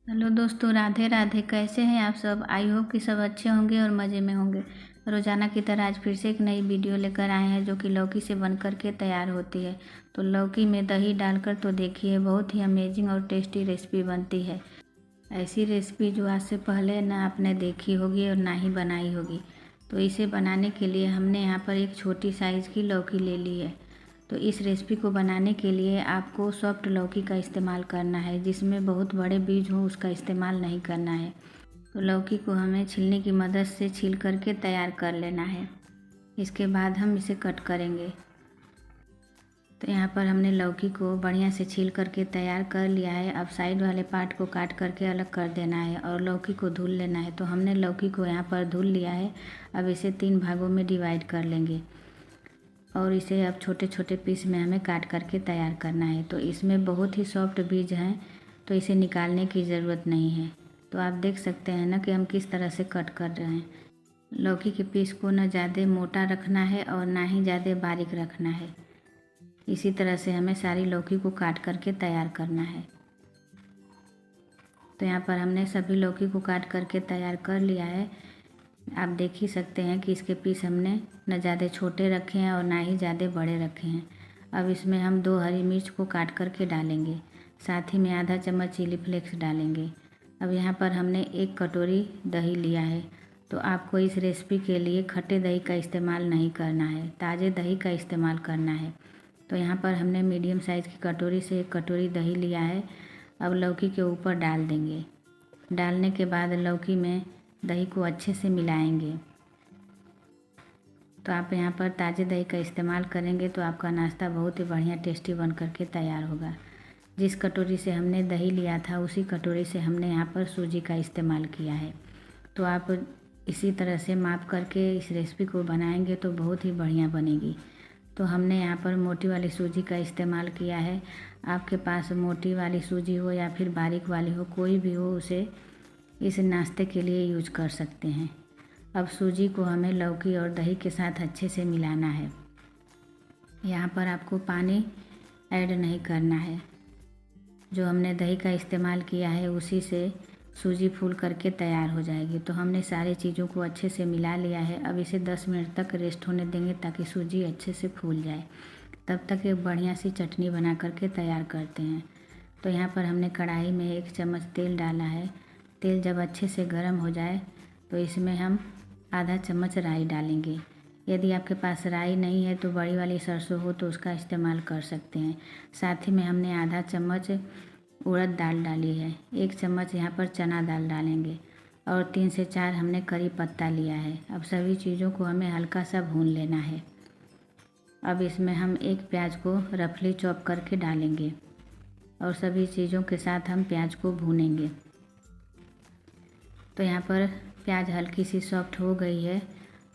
Hello दोस्तों, राधे राधे। कैसे हैं आप सब? आई होप कि सब अच्छे होंगे और मज़े में होंगे। रोज़ाना की तरह आज फिर से एक नई वीडियो लेकर आए हैं जो कि लौकी से बन कर के तैयार होती है। तो लौकी में दही डालकर तो देखिए बहुत ही अमेजिंग और टेस्टी रेसिपी बनती है। ऐसी रेसिपी जो आज से पहले ना आपने देखी होगी और ना ही बनाई होगी। तो इसे बनाने के लिए हमने यहाँ पर एक छोटी साइज़ की लौकी ले ली है। तो इस रेसिपी को बनाने के लिए आपको सॉफ्ट लौकी का इस्तेमाल करना है, जिसमें बहुत बड़े बीज हो उसका इस्तेमाल नहीं करना है। तो लौकी को हमें छीलने की मदद से छील करके तैयार कर लेना है। इसके बाद हम इसे कट करेंगे। तो यहाँ पर हमने लौकी को बढ़िया से छील करके तैयार कर लिया है। अब साइड वाले पार्ट को काट करके अलग कर देना है और लौकी को धुल लेना है। तो हमने लौकी को यहाँ पर धुल लिया है। अब इसे 3 भागों में डिवाइड कर लेंगे और इसे अब छोटे छोटे पीस में हमें काट करके तैयार करना है। तो इसमें बहुत ही सॉफ्ट बीज हैं, तो इसे निकालने की ज़रूरत नहीं है। तो आप देख सकते हैं ना कि हम किस तरह से कट कर रहे हैं। लौकी के पीस को ना ज़्यादा मोटा रखना है और ना ही ज़्यादा बारीक रखना है। इसी तरह से हमें सारी लौकी को काट करके तैयार करना है। तो यहाँ पर हमने सभी लौकी को काट करके तैयार कर लिया है। आप देख ही सकते हैं कि इसके पीस हमने न ज़्यादा छोटे रखे हैं और ना ही ज़्यादा बड़े रखे हैं। अब इसमें हम 2 हरी मिर्च को काट करके डालेंगे, साथ ही में आधा चम्मच चिली फ्लेक्स डालेंगे। अब यहाँ पर हमने 1 कटोरी दही लिया है। तो आपको इस रेसिपी के लिए खट्टे दही का इस्तेमाल नहीं करना है, ताज़े दही का इस्तेमाल करना है। तो यहाँ पर हमने मीडियम साइज़ की कटोरी से 1 कटोरी दही लिया है। अब लौकी के ऊपर डाल देंगे। डालने के बाद लौकी में दही को अच्छे से मिलाएंगे। तो आप यहाँ पर ताज़े दही का इस्तेमाल करेंगे तो आपका नाश्ता बहुत ही बढ़िया टेस्टी बन करके तैयार होगा। जिस कटोरी से हमने दही लिया था उसी कटोरी से हमने यहाँ पर सूजी का इस्तेमाल किया है। तो आप इसी तरह से माप करके इस रेसिपी को बनाएंगे तो बहुत ही बढ़िया बनेगी। तो हमने यहाँ पर मोटी वाली सूजी का इस्तेमाल किया है। आपके पास मोटी वाली सूजी हो या फिर बारीक वाली हो, कोई भी हो, उसे इस नाश्ते के लिए यूज कर सकते हैं। अब सूजी को हमें लौकी और दही के साथ अच्छे से मिलाना है। यहाँ पर आपको पानी ऐड नहीं करना है। जो हमने दही का इस्तेमाल किया है उसी से सूजी फूल करके तैयार हो जाएगी। तो हमने सारी चीज़ों को अच्छे से मिला लिया है। अब इसे 10 मिनट तक रेस्ट होने देंगे ताकि सूजी अच्छे से फूल जाए। तब तक एक बढ़िया सी चटनी बना करके तैयार करते हैं। तो यहाँ पर हमने कढ़ाई में 1 चम्मच तेल डाला है। तेल जब अच्छे से गर्म हो जाए तो इसमें हम आधा चम्मच राई डालेंगे। यदि आपके पास राई नहीं है तो बड़ी वाली सरसों हो तो उसका इस्तेमाल कर सकते हैं। साथ ही में हमने आधा चम्मच उड़द दाल डाली है। 1 चम्मच यहाँ पर चना दाल डालेंगे और 3 से 4 हमने करी पत्ता लिया है। अब सभी चीज़ों को हमें हल्का सा भून लेना है। अब इसमें हम 1 प्याज को रफली चॉप करके डालेंगे और सभी चीज़ों के साथ हम प्याज को भूनेंगे। तो यहाँ पर प्याज हल्की सी सॉफ्ट हो गई है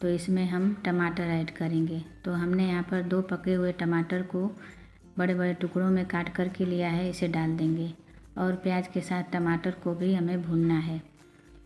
तो इसमें हम टमाटर ऐड करेंगे। तो हमने यहाँ पर 2 पके हुए टमाटर को बड़े बड़े टुकड़ों में काट करके लिया है, इसे डाल देंगे और प्याज के साथ टमाटर को भी हमें भूनना है।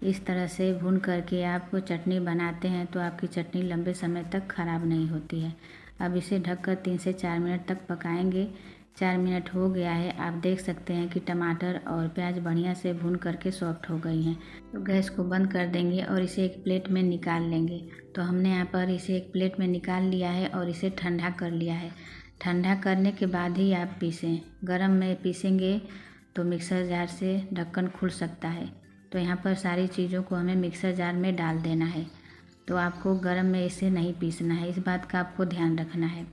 इस तरह से भून करके आप चटनी बनाते हैं तो आपकी चटनी लंबे समय तक ख़राब नहीं होती है। अब इसे ढककर 3 से 4 मिनट तक पकाएंगे। 4 मिनट हो गया है। आप देख सकते हैं कि टमाटर और प्याज बढ़िया से भून करके सॉफ्ट हो गई हैं। तो गैस को बंद कर देंगे और इसे एक प्लेट में निकाल लेंगे। तो हमने यहाँ पर इसे एक प्लेट में निकाल लिया है और इसे ठंडा कर लिया है। ठंडा करने के बाद ही आप पीसें। गरम में पीसेंगे तो मिक्सर जार से ढक्कन खुल सकता है। तो यहाँ पर सारी चीज़ों को हमें मिक्सर जार में डाल देना है। तो आपको गरम में इसे नहीं पीसना है, इस बात का आपको ध्यान रखना है।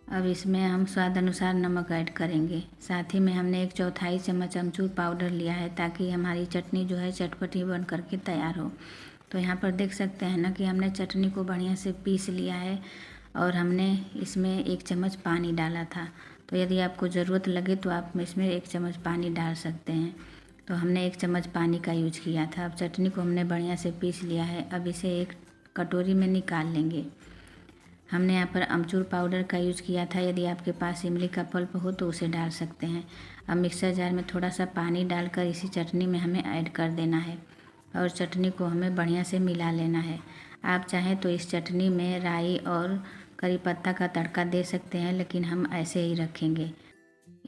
अब इसमें हम स्वाद अनुसार नमक ऐड करेंगे। साथ ही में हमने 1/4 चम्मच अमचूर पाउडर लिया है ताकि हमारी चटनी जो है चटपटी बन करके तैयार हो। तो यहाँ पर देख सकते हैं ना कि हमने चटनी को बढ़िया से पीस लिया है और हमने इसमें 1 चम्मच पानी डाला था। तो यदि आपको ज़रूरत लगे तो आप इसमें 1 चम्मच पानी डाल सकते हैं। तो हमने 1 चम्मच पानी का यूज किया था। अब चटनी को हमने बढ़िया से पीस लिया है। अब इसे एक कटोरी में निकाल लेंगे। हमने यहाँ पर अमचूर पाउडर का यूज़ किया था। यदि आपके पास इमली का पल्प हो तो उसे डाल सकते हैं। अब मिक्सर जार में थोड़ा सा पानी डालकर इसी चटनी में हमें ऐड कर देना है और चटनी को हमें बढ़िया से मिला लेना है। आप चाहें तो इस चटनी में राई और करी पत्ता का तड़का दे सकते हैं, लेकिन हम ऐसे ही रखेंगे।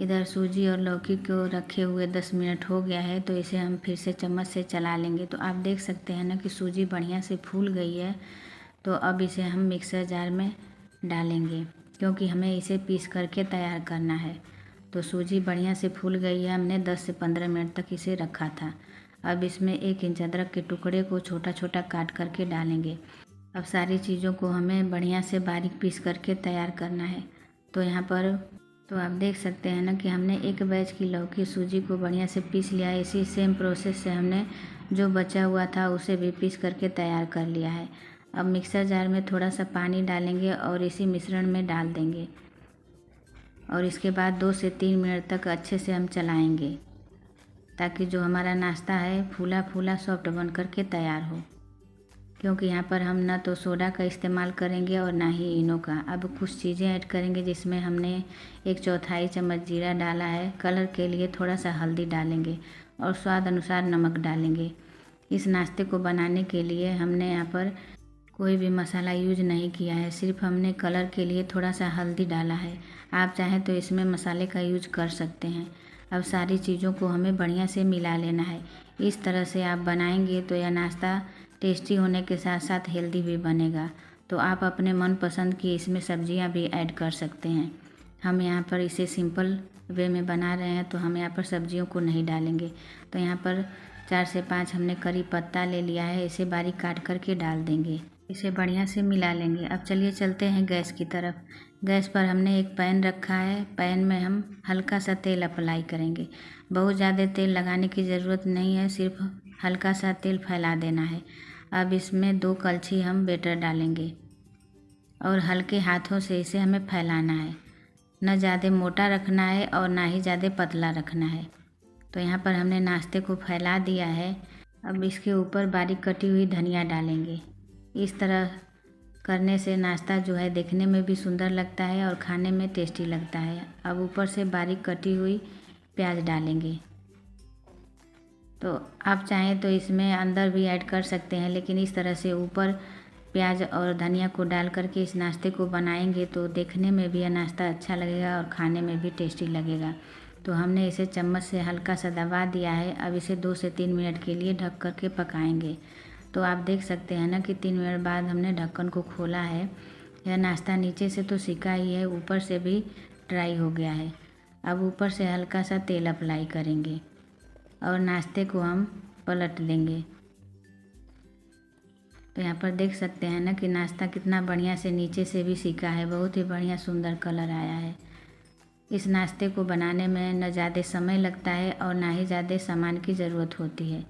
इधर सूजी और लौकी को रखे हुए 10 मिनट हो गया है, तो इसे हम फिर से चम्मच से चला लेंगे। तो आप देख सकते हैं ना कि सूजी बढ़िया से फूल गई है। तो अब इसे हम मिक्सर जार में डालेंगे, क्योंकि हमें इसे पीस करके तैयार करना है। तो सूजी बढ़िया से फूल गई है, हमने 10 से 15 मिनट तक इसे रखा था। अब इसमें 1 इंच अदरक के टुकड़े को छोटा छोटा काट करके डालेंगे। अब सारी चीज़ों को हमें बढ़िया से बारीक पीस करके तैयार करना है। तो यहाँ पर तो आप देख सकते हैं ना कि हमने एक बैच की लौकी सूजी को बढ़िया से पीस लिया है। इसी सेम प्रोसेस से हमने जो बचा हुआ था उसे भी पीस करके तैयार कर लिया है। अब मिक्सर जार में थोड़ा सा पानी डालेंगे और इसी मिश्रण में डाल देंगे और इसके बाद 2 से 3 मिनट तक अच्छे से हम चलाएंगे, ताकि जो हमारा नाश्ता है फूला फूला सॉफ्ट बन करके तैयार हो। क्योंकि यहाँ पर हम ना तो सोडा का इस्तेमाल करेंगे और ना ही इनो का। अब कुछ चीज़ें ऐड करेंगे, जिसमें हमने 1/4 चम्मच जीरा डाला है। कलर के लिए थोड़ा सा हल्दी डालेंगे और स्वाद अनुसार नमक डालेंगे। इस नाश्ते को बनाने के लिए हमने यहाँ पर कोई भी मसाला यूज नहीं किया है, सिर्फ हमने कलर के लिए थोड़ा सा हल्दी डाला है। आप चाहें तो इसमें मसाले का यूज कर सकते हैं। अब सारी चीज़ों को हमें बढ़िया से मिला लेना है। इस तरह से आप बनाएंगे तो यह नाश्ता टेस्टी होने के साथ साथ हेल्दी भी बनेगा। तो आप अपने मनपसंद की इसमें सब्जियां भी ऐड कर सकते हैं। हम यहाँ पर इसे सिंपल वे में बना रहे हैं, तो हम यहाँ पर सब्जियों को नहीं डालेंगे। तो यहाँ पर 4 से 5 हमने करी पत्ता ले लिया है, इसे बारीक काट करके डाल देंगे। इसे बढ़िया से मिला लेंगे। अब चलिए चलते हैं गैस की तरफ। गैस पर हमने एक पैन रखा है। पैन में हम हल्का सा तेल अप्लाई करेंगे। बहुत ज़्यादा तेल लगाने की ज़रूरत नहीं है, सिर्फ हल्का सा तेल फैला देना है। अब इसमें 2 कलछी हम बेटर डालेंगे और हल्के हाथों से इसे हमें फैलाना है। न ज़्यादा मोटा रखना है और ना ही ज़्यादा पतला रखना है। तो यहाँ पर हमने नाश्ते को फैला दिया है। अब इसके ऊपर बारीक कटी हुई धनिया डालेंगे। इस तरह करने से नाश्ता जो है देखने में भी सुंदर लगता है और खाने में टेस्टी लगता है। अब ऊपर से बारीक कटी हुई प्याज डालेंगे। तो आप चाहें तो इसमें अंदर भी ऐड कर सकते हैं, लेकिन इस तरह से ऊपर प्याज और धनिया को डाल करके इस नाश्ते को बनाएंगे तो देखने में भी यह नाश्ता अच्छा लगेगा और खाने में भी टेस्टी लगेगा। तो हमने इसे चम्मच से हल्का सा दबा दिया है। अब इसे 2 से 3 मिनट के लिए ढक करके पकाएंगे। तो आप देख सकते हैं ना कि 3 मिनट बाद हमने ढक्कन को खोला है। यह नाश्ता नीचे से तो सिका ही है, ऊपर से भी ड्राई हो गया है। अब ऊपर से हल्का सा तेल अप्लाई करेंगे और नाश्ते को हम पलट देंगे। तो यहाँ पर देख सकते हैं ना कि नाश्ता कितना बढ़िया से नीचे से भी सिका है, बहुत ही बढ़िया सुंदर कलर आया है। इस नाश्ते को बनाने में न ज़्यादा समय लगता है और ना ही ज़्यादा सामान की ज़रूरत होती है,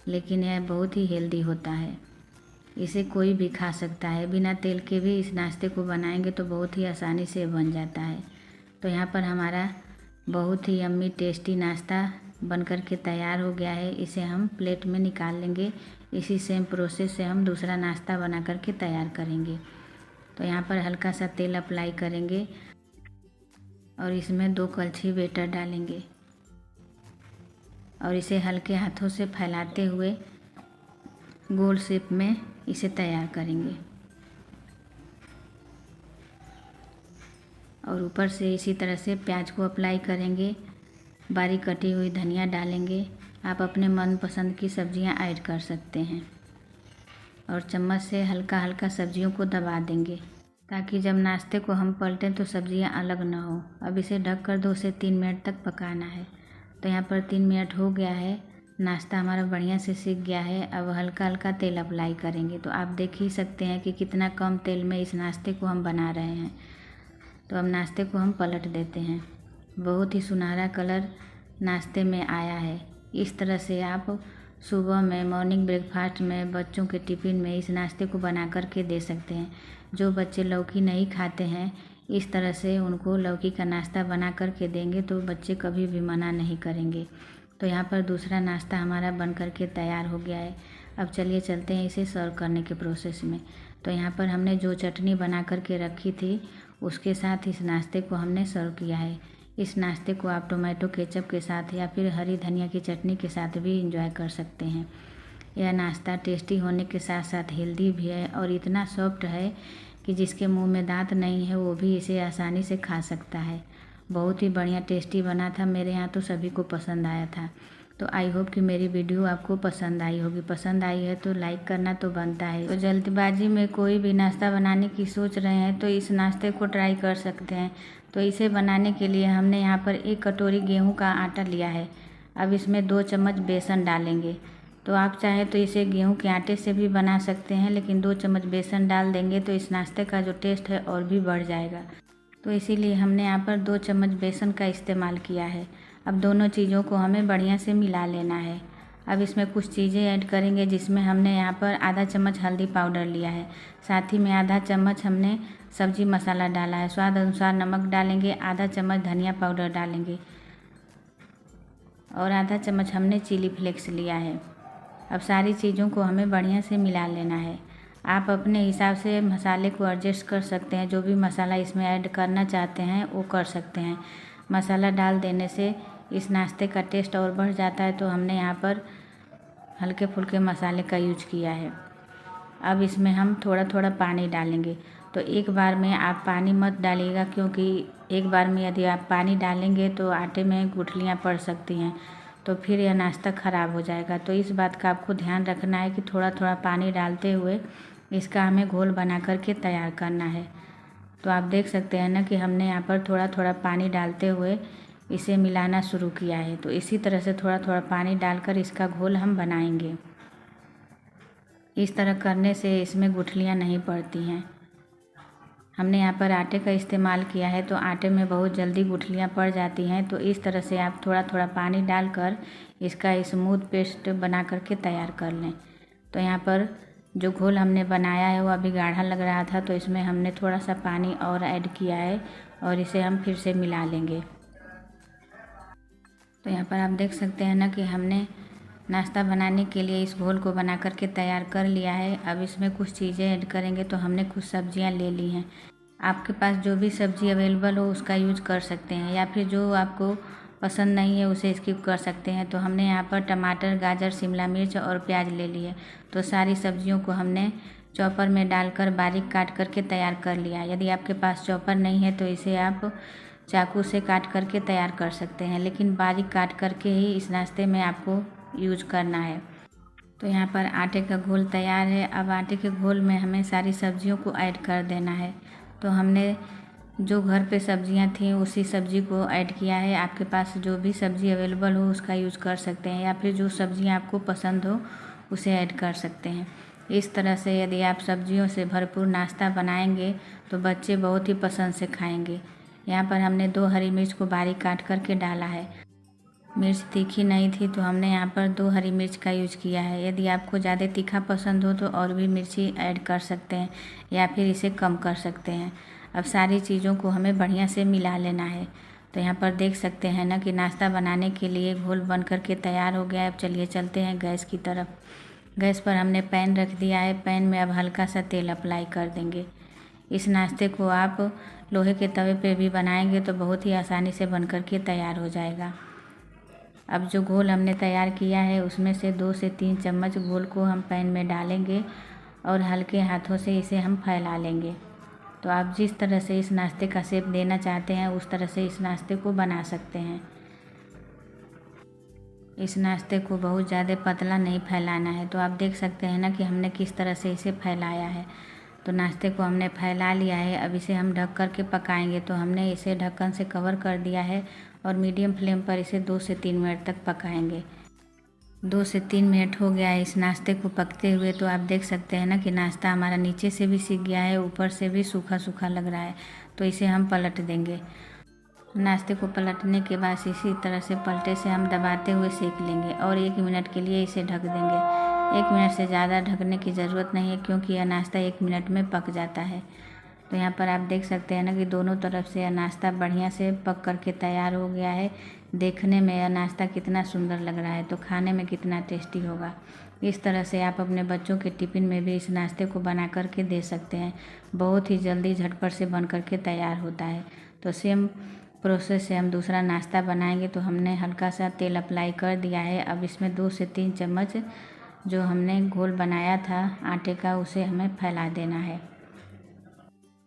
लेकिन यह बहुत ही हेल्दी होता है। इसे कोई भी खा सकता है, बिना तेल के भी इस नाश्ते को बनाएंगे तो बहुत ही आसानी से बन जाता है। तो यहाँ पर हमारा बहुत ही यम्मी टेस्टी नाश्ता बनकर के तैयार हो गया है। इसे हम प्लेट में निकाल लेंगे। इसी सेम प्रोसेस से हम दूसरा नाश्ता बना करके तैयार करेंगे। तो यहाँ पर हल्का सा तेल अप्लाई करेंगे और इसमें 2 कलछी बेटर डालेंगे और इसे हल्के हाथों से फैलाते हुए गोल शेप में इसे तैयार करेंगे और ऊपर से इसी तरह से प्याज को अप्लाई करेंगे। बारीक कटी हुई धनिया डालेंगे। आप अपने मनपसंद की सब्जियां ऐड कर सकते हैं और चम्मच से हल्का हल्का सब्जियों को दबा देंगे, ताकि जब नाश्ते को हम पलटें तो सब्जियां अलग ना हो। अब इसे ढककर 2 से 3 मिनट तक पकाना है। तो यहाँ पर 3 मिनट हो गया है, नाश्ता हमारा बढ़िया से सीख गया है। अब हल्का हल्का तेल अप्लाई करेंगे। तो आप देख ही सकते हैं कि कितना कम तेल में इस नाश्ते को हम बना रहे हैं। तो अब नाश्ते को हम पलट देते हैं। बहुत ही सुनहरा कलर नाश्ते में आया है। इस तरह से आप सुबह में मॉर्निंग ब्रेकफास्ट में बच्चों के टिफ़िन में इस नाश्ते को बना कर के दे सकते हैं। जो बच्चे लौकी नहीं खाते हैं, इस तरह से उनको लौकी का नाश्ता बना कर के देंगे तो बच्चे कभी भी मना नहीं करेंगे। तो यहाँ पर दूसरा नाश्ता हमारा बन कर के तैयार हो गया है। अब चलिए चलते हैं इसे सर्व करने के प्रोसेस में। तो यहाँ पर हमने जो चटनी बना कर के रखी थी उसके साथ इस नाश्ते को हमने सर्व किया है। इस नाश्ते को आप टोमेटो केचप के साथ या फिर हरी धनिया की चटनी के साथ भी एंजॉय कर सकते हैं। यह नाश्ता टेस्टी होने के साथ साथ हेल्दी भी है और इतना सॉफ्ट है कि जिसके मुंह में दांत नहीं है वो भी इसे आसानी से खा सकता है। बहुत ही बढ़िया टेस्टी बना था। मेरे यहाँ तो सभी को पसंद आया था। तो आई होप कि मेरी वीडियो आपको पसंद आई होगी। पसंद आई है तो लाइक करना तो बनता है। तो जल्दबाजी में कोई भी नाश्ता बनाने की सोच रहे हैं तो इस नाश्ते को ट्राई कर सकते हैं। तो इसे बनाने के लिए हमने यहाँ पर 1 कटोरी गेहूं का आटा लिया है। अब इसमें 2 चम्मच बेसन डालेंगे। तो आप चाहे तो इसे गेहूं के आटे से भी बना सकते हैं, लेकिन 2 चम्मच बेसन डाल देंगे तो इस नाश्ते का जो टेस्ट है और भी बढ़ जाएगा। तो इसीलिए हमने यहाँ पर 2 चम्मच बेसन का इस्तेमाल किया है। अब दोनों चीज़ों को हमें बढ़िया से मिला लेना है। अब इसमें कुछ चीज़ें ऐड करेंगे, जिसमें हमने यहाँ पर आधा चम्मच हल्दी पाउडर लिया है, साथ ही में आधा चम्मच हमने सब्जी मसाला डाला है, स्वाद अनुसार नमक डालेंगे, आधा चम्मच धनिया पाउडर डालेंगे और आधा चम्मच हमने चिली फ्लेक्स लिया है। अब सारी चीज़ों को हमें बढ़िया से मिला लेना है। आप अपने हिसाब से मसाले को एडजस्ट कर सकते हैं, जो भी मसाला इसमें ऐड करना चाहते हैं वो कर सकते हैं। मसाला डाल देने से इस नाश्ते का टेस्ट और बढ़ जाता है, तो हमने यहाँ पर हल्के फुल्के मसाले का यूज किया है। अब इसमें हम थोड़ा थोड़ा पानी डालेंगे। तो एक बार में आप पानी मत डालिएगा, क्योंकि एक बार में यदि आप पानी डालेंगे तो आटे में गुठलियाँ पड़ सकती हैं, तो फिर यह नाश्ता ख़राब हो जाएगा। तो इस बात का आपको ध्यान रखना है कि थोड़ा थोड़ा पानी डालते हुए इसका हमें घोल बना करके तैयार करना है। तो आप देख सकते हैं ना कि हमने यहाँ पर थोड़ा थोड़ा पानी डालते हुए इसे मिलाना शुरू किया है। तो इसी तरह से थोड़ा थोड़ा पानी डालकर इसका घोल हम बनाएंगे। इस तरह करने से इसमें गुठलियाँ नहीं पड़ती हैं। हमने यहाँ पर आटे का इस्तेमाल किया है, तो आटे में बहुत जल्दी गुठलियाँ पड़ जाती हैं। तो इस तरह से आप थोड़ा थोड़ा पानी डालकर इसका स्मूथ पेस्ट बना करके तैयार कर लें। तो यहाँ पर जो घोल हमने बनाया है वो अभी गाढ़ा लग रहा था, तो इसमें हमने थोड़ा सा पानी और ऐड किया है और इसे हम फिर से मिला लेंगे। तो यहाँ पर आप देख सकते हैं ना कि हमने नाश्ता बनाने के लिए इस घोल को बना करके तैयार कर लिया है। अब इसमें कुछ चीज़ें ऐड करेंगे। तो हमने कुछ सब्जियां ले ली हैं। आपके पास जो भी सब्ज़ी अवेलेबल हो उसका यूज कर सकते हैं, या फिर जो आपको पसंद नहीं है उसे स्किप कर सकते हैं। तो हमने यहाँ पर टमाटर, गाजर, शिमला मिर्च और प्याज ले लिए। तो सारी सब्जियों को हमने चॉपर में डालकर बारीक काट करके तैयार कर लिया। यदि आपके पास चॉपर नहीं है तो इसे आप चाकू से काट करके तैयार कर सकते हैं, लेकिन बारीक काट करके ही इस नाश्ते में आपको यूज करना है। तो यहाँ पर आटे का घोल तैयार है। अब आटे के घोल में हमें सारी सब्जियों को ऐड कर देना है। तो हमने जो घर पे सब्जियां थी उसी सब्जी को ऐड किया है। आपके पास जो भी सब्ज़ी अवेलेबल हो उसका यूज़ कर सकते हैं, या फिर जो सब्जियां आपको पसंद हो उसे ऐड कर सकते हैं। इस तरह से यदि आप सब्जियों से भरपूर नाश्ता बनाएंगे तो बच्चे बहुत ही पसंद से खाएंगे। यहाँ पर हमने 2 हरी मिर्च को बारीक काट करके डाला है। मिर्च तीखी नहीं थी तो हमने यहाँ पर 2 हरी मिर्च का यूज किया है। यदि आपको ज़्यादा तीखा पसंद हो तो और भी मिर्ची ऐड कर सकते हैं, या फिर इसे कम कर सकते हैं। अब सारी चीज़ों को हमें बढ़िया से मिला लेना है। तो यहाँ पर देख सकते हैं ना कि नाश्ता बनाने के लिए घोल बन करके तैयार हो गया है। अब चलिए चलते हैं गैस की तरफ। गैस पर हमने पैन रख दिया है। पैन में अब हल्का सा तेल अप्लाई कर देंगे। इस नाश्ते को आप लोहे के तवे पे भी बनाएंगे तो बहुत ही आसानी से बन करके तैयार हो जाएगा। अब जो घोल हमने तैयार किया है उसमें से 2 से 3 चम्मच घोल को हम पैन में डालेंगे और हल्के हाथों से इसे हम फैला लेंगे। तो आप जिस तरह से इस नाश्ते का शेप देना चाहते हैं उस तरह से इस नाश्ते को बना सकते हैं। इस नाश्ते को बहुत ज़्यादा पतला नहीं फैलाना है। तो आप देख सकते हैं ना कि हमने किस तरह से इसे फैलाया है। तो नाश्ते को हमने फैला लिया है। अब इसे हम ढक कर के पकाएंगे। तो हमने इसे ढक्कन से कवर कर दिया है और मीडियम फ्लेम पर इसे 2 से 3 मिनट तक पकाएंगे। 2 से 3 मिनट हो गया है इस नाश्ते को पकते हुए। तो आप देख सकते हैं ना कि नाश्ता हमारा नीचे से भी सिक गया है, ऊपर से भी सूखा सूखा लग रहा है। तो इसे हम पलट देंगे। नाश्ते को पलटने के बाद इसी तरह से पलटे से हम दबाते हुए सेक लेंगे और 1 मिनट के लिए इसे ढक देंगे। 1 मिनट से ज़्यादा ढकने की ज़रूरत नहीं है, क्योंकि यह नाश्ता 1 मिनट में पक जाता है। तो यहाँ पर आप देख सकते हैं ना कि दोनों तरफ से यह नाश्ता बढ़िया से पक करके तैयार हो गया है। देखने में यह नाश्ता कितना सुंदर लग रहा है, तो खाने में कितना टेस्टी होगा। इस तरह से आप अपने बच्चों के टिफ़िन में भी इस नाश्ते को बना करके दे सकते हैं। बहुत ही जल्दी झटपट से बन करके तैयार होता है। तो सेम प्रोसेस से हम दूसरा नाश्ता बनाएंगे। तो हमने हल्का सा तेल अप्लाई कर दिया है। अब इसमें 2 से 3 चम्मच जो हमने घोल बनाया था आटे का उसे हमें फैला देना है।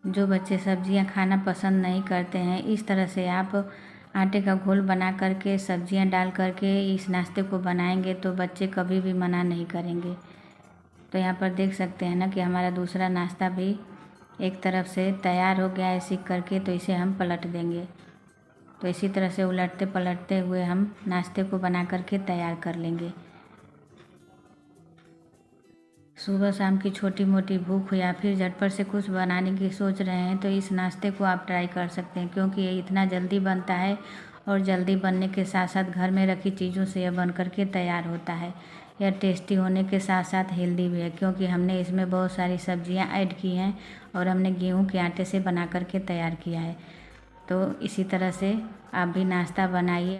जो बच्चे सब्जियां खाना पसंद नहीं करते हैं, इस तरह से आप आटे का घोल बना करके सब्जियां डाल करके इस नाश्ते को बनाएंगे तो बच्चे कभी भी मना नहीं करेंगे। तो यहाँ पर देख सकते हैं ना कि हमारा दूसरा नाश्ता भी एक तरफ से तैयार हो गया है सीख करके, तो इसे हम पलट देंगे। तो इसी तरह से उलटते पलटते हुए हम नाश्ते को बना करके तैयार कर लेंगे। सुबह शाम की छोटी मोटी भूख या फिर झटपट से कुछ बनाने की सोच रहे हैं तो इस नाश्ते को आप ट्राई कर सकते हैं, क्योंकि ये इतना जल्दी बनता है और जल्दी बनने के साथ साथ घर में रखी चीज़ों से यह बन करके तैयार होता है। यह टेस्टी होने के साथ साथ हेल्दी भी है, क्योंकि हमने इसमें बहुत सारी सब्जियां ऐड की हैं और हमने गेहूं के आटे से बना करके तैयार किया है। तो इसी तरह से आप भी नाश्ता बनाइए।